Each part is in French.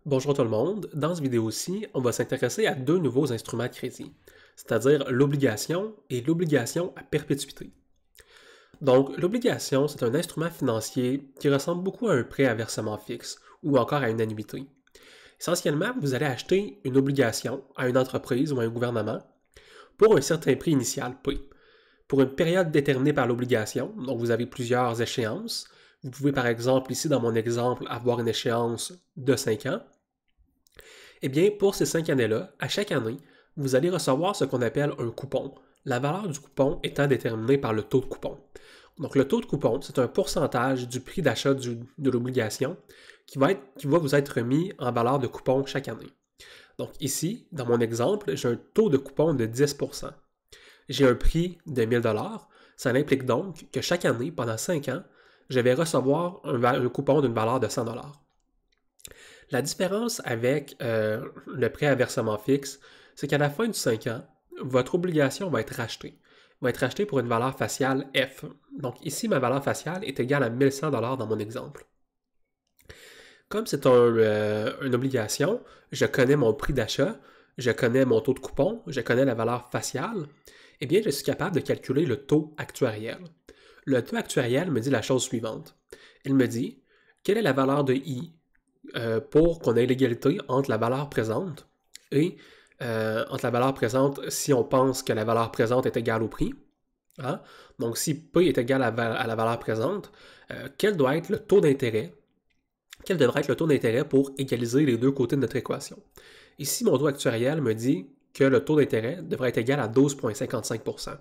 Bonjour tout le monde, dans cette vidéo-ci, on va s'intéresser à deux nouveaux instruments de crédit, c'est-à-dire l'obligation et l'obligation à perpétuité. Donc, l'obligation, c'est un instrument financier qui ressemble beaucoup à un prêt à versement fixe ou encore à une annuité. Essentiellement, vous allez acheter une obligation à une entreprise ou à un gouvernement pour un certain prix initial P, pour une période déterminée par l'obligation, donc vous avez plusieurs échéances. Vous pouvez par exemple, ici dans mon exemple, avoir une échéance de 5 ans. Eh bien, pour ces 5 années-là, à chaque année, vous allez recevoir ce qu'on appelle un coupon, la valeur du coupon étant déterminée par le taux de coupon. Donc, le taux de coupon, c'est un pourcentage du prix d'achat de l'obligation qui va vous être remis en valeur de coupon chaque année. Donc, ici, dans mon exemple, j'ai un taux de coupon de 10%. J'ai un prix de 1000 $. Ça implique donc que chaque année, pendant 5 ans, je vais recevoir un coupon d'une valeur de 100 $. La différence avec le prêt à versement fixe, c'est qu'à la fin du 5 ans, votre obligation va être rachetée. Va être rachetée pour une valeur faciale F. Donc ici, ma valeur faciale est égale à 1100 $ dans mon exemple. Comme c'est une obligation, je connais mon prix d'achat, je connais mon taux de coupon, je connais la valeur faciale, eh bien, je suis capable de calculer le taux actuariel. Le taux actuariel me dit la chose suivante. Il me dit, quelle est la valeur de I pour qu'on ait l'égalité entre la valeur présente et entre la valeur présente si on pense que la valeur présente est égale au prix. Hein? Donc, si P est égal à la valeur présente, quel doit être le taux d'intérêt? Quel devrait être le taux d'intérêt pour égaliser les deux côtés de notre équation? Ici, mon taux actuariel me dit que le taux d'intérêt devrait être égal à 12,55%.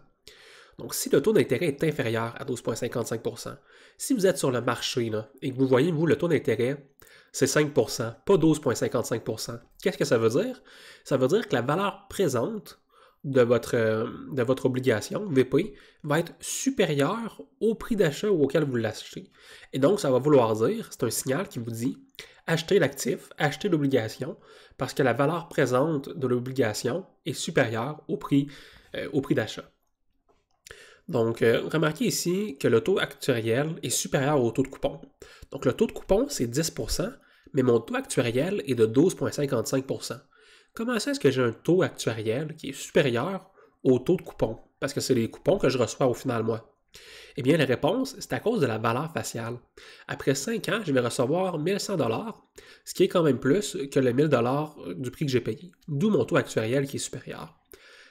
Donc, si le taux d'intérêt est inférieur à 12,55%, si vous êtes sur le marché là, et que vous voyez, vous, le taux d'intérêt, c'est 5%, pas 12,55%, qu'est-ce que ça veut dire? Ça veut dire que la valeur présente de votre obligation, VP, va être supérieure au prix d'achat auquel vous l'achetez. Et donc, ça va vouloir dire, c'est un signal qui vous dit, achetez l'actif, achetez l'obligation, parce que la valeur présente de l'obligation est supérieure au prix d'achat. Donc, remarquez ici que le taux actuariel est supérieur au taux de coupon. Donc, le taux de coupon, c'est 10%, mais mon taux actuariel est de 12,55%. Comment ça est-ce que j'ai un taux actuariel qui est supérieur au taux de coupon? Parce que c'est les coupons que je reçois au final, moi. Eh bien, la réponse, c'est à cause de la valeur faciale. Après 5 ans, je vais recevoir 1100 $, ce qui est quand même plus que le 1000 $ du prix que j'ai payé, d'où mon taux actuariel qui est supérieur.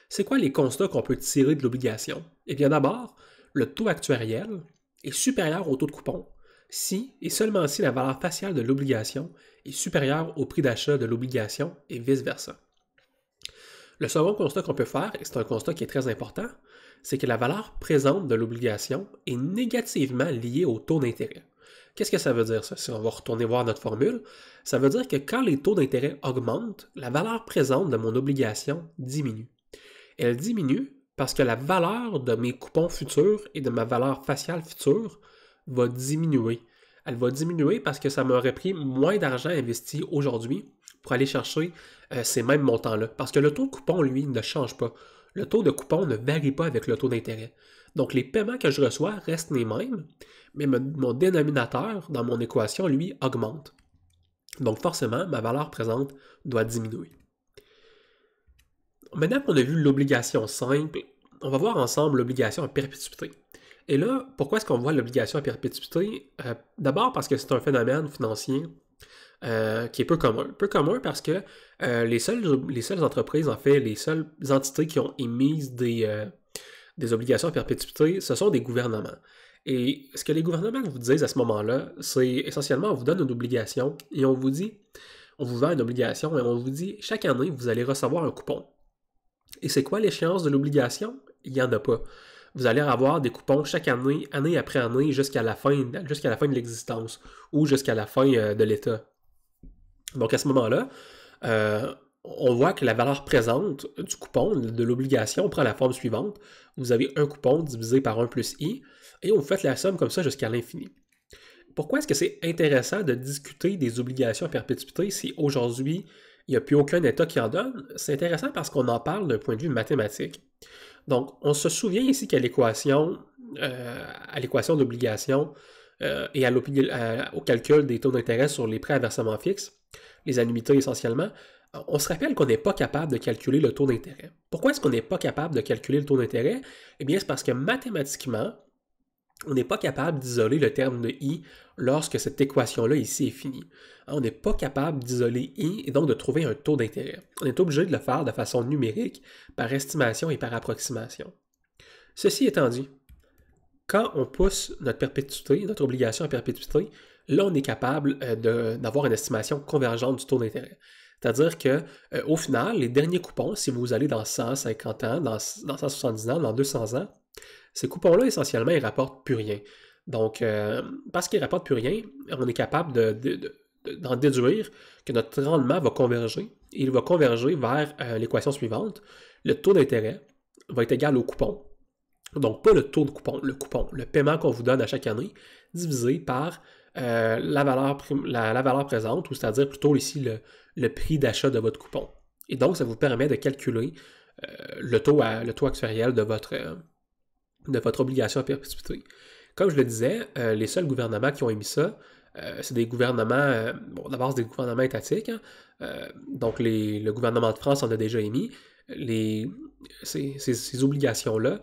C'est quoi les constats qu'on peut tirer de l'obligation? Eh bien d'abord, le taux actuariel est supérieur au taux de coupon si et seulement si la valeur faciale de l'obligation est supérieure au prix d'achat de l'obligation et vice-versa. Le second constat qu'on peut faire, et c'est un constat qui est très important, c'est que la valeur présente de l'obligation est négativement liée au taux d'intérêt. Qu'est-ce que ça veut dire ça? Si on va retourner voir notre formule, ça veut dire que quand les taux d'intérêt augmentent, la valeur présente de mon obligation diminue. Elle diminue parce que la valeur de mes coupons futurs et de ma valeur faciale future va diminuer. Elle va diminuer parce que ça m'aurait pris moins d'argent investi aujourd'hui pour aller chercher ces mêmes montants-là. Parce que le taux de coupon, lui, ne change pas. Le taux de coupon ne varie pas avec le taux d'intérêt. Donc, les paiements que je reçois restent les mêmes, mais mon dénominateur dans mon équation, lui, augmente. Donc, forcément, ma valeur présente doit diminuer. Maintenant qu'on a vu l'obligation simple, on va voir ensemble l'obligation à perpétuité. Et là, pourquoi est-ce qu'on voit l'obligation à perpétuité? D'abord parce que c'est un phénomène financier qui est peu commun. Peu commun parce que les seules entreprises, en fait, les seules entités qui ont émis des obligations à perpétuité, ce sont des gouvernements. Et ce que les gouvernements vous disent à ce moment-là, c'est essentiellement, on vous donne une obligation et on vous vend une obligation et on vous dit, chaque année, vous allez recevoir un coupon. Et c'est quoi l'échéance de l'obligation? Il n'y en a pas. Vous allez avoir des coupons chaque année, année après année, jusqu'à la fin de l'existence ou jusqu'à la fin de l'État. Donc à ce moment-là, on voit que la valeur présente du coupon, de l'obligation, prend la forme suivante. Vous avez un coupon divisé par 1 plus I, et vous faites la somme comme ça jusqu'à l'infini. Pourquoi est-ce que c'est intéressant de discuter des obligations à perpétuité si aujourd'hui, il n'y a plus aucun État qui en donne? C'est intéressant parce qu'on en parle d'un point de vue mathématique. Donc, on se souvient ici qu'à l'équation d'obligation et au calcul des taux d'intérêt sur les prêts à versement fixe, les annuités essentiellement, on se rappelle qu'on n'est pas capable de calculer le taux d'intérêt. Pourquoi est-ce qu'on n'est pas capable de calculer le taux d'intérêt? Eh bien, c'est parce que mathématiquement, on n'est pas capable d'isoler le terme de i lorsque cette équation-là ici est finie. On n'est pas capable d'isoler i et donc de trouver un taux d'intérêt. On est obligé de le faire de façon numérique, par estimation et par approximation. Ceci étant dit, quand on pousse notre perpétuité, notre obligation à perpétuité, là, on est capable d'avoir une estimation convergente du taux d'intérêt. C'est-à-dire qu'au final, les derniers coupons, si vous allez dans 150 ans, dans 170 ans, dans 200 ans, ces coupons-là, essentiellement, ils ne rapportent plus rien. Donc, parce qu'ils ne rapportent plus rien, on est capable d'en déduire que notre rendement va converger. Et il va converger vers l'équation suivante. Le taux d'intérêt va être égal au coupon. Donc, pas le taux de coupon, le paiement qu'on vous donne à chaque année, divisé par la valeur présente, ou c'est-à-dire plutôt ici le prix d'achat de votre coupon. Et donc, ça vous permet de calculer le taux actuariel de votre obligation à perpétuité. Comme je le disais, les seuls gouvernements qui ont émis ça, c'est des gouvernements, d'abord c'est des gouvernements étatiques, donc le gouvernement de France en a déjà émis. Ces obligations-là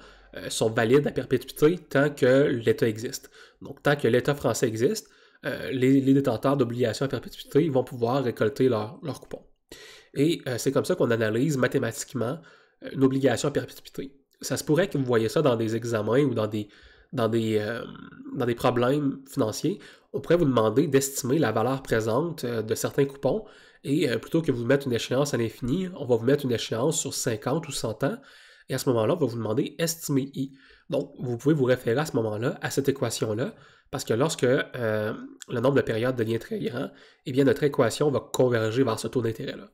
sont valides à perpétuité tant que l'État existe. Donc, tant que l'État français existe, les détenteurs d'obligations à perpétuité vont pouvoir récolter leurs coupons. Et c'est comme ça qu'on analyse mathématiquement une obligation à perpétuité. Ça se pourrait que vous voyez ça dans des examens ou dans des problèmes financiers. On pourrait vous demander d'estimer la valeur présente de certains coupons et plutôt que vous mettre une échéance à l'infini, on va vous mettre une échéance sur 50 ou 100 ans et à ce moment-là, on va vous demander estimer I. Donc, vous pouvez vous référer à ce moment-là à cette équation-là parce que lorsque le nombre de périodes devient très grand, eh bien notre équation va converger vers ce taux d'intérêt-là.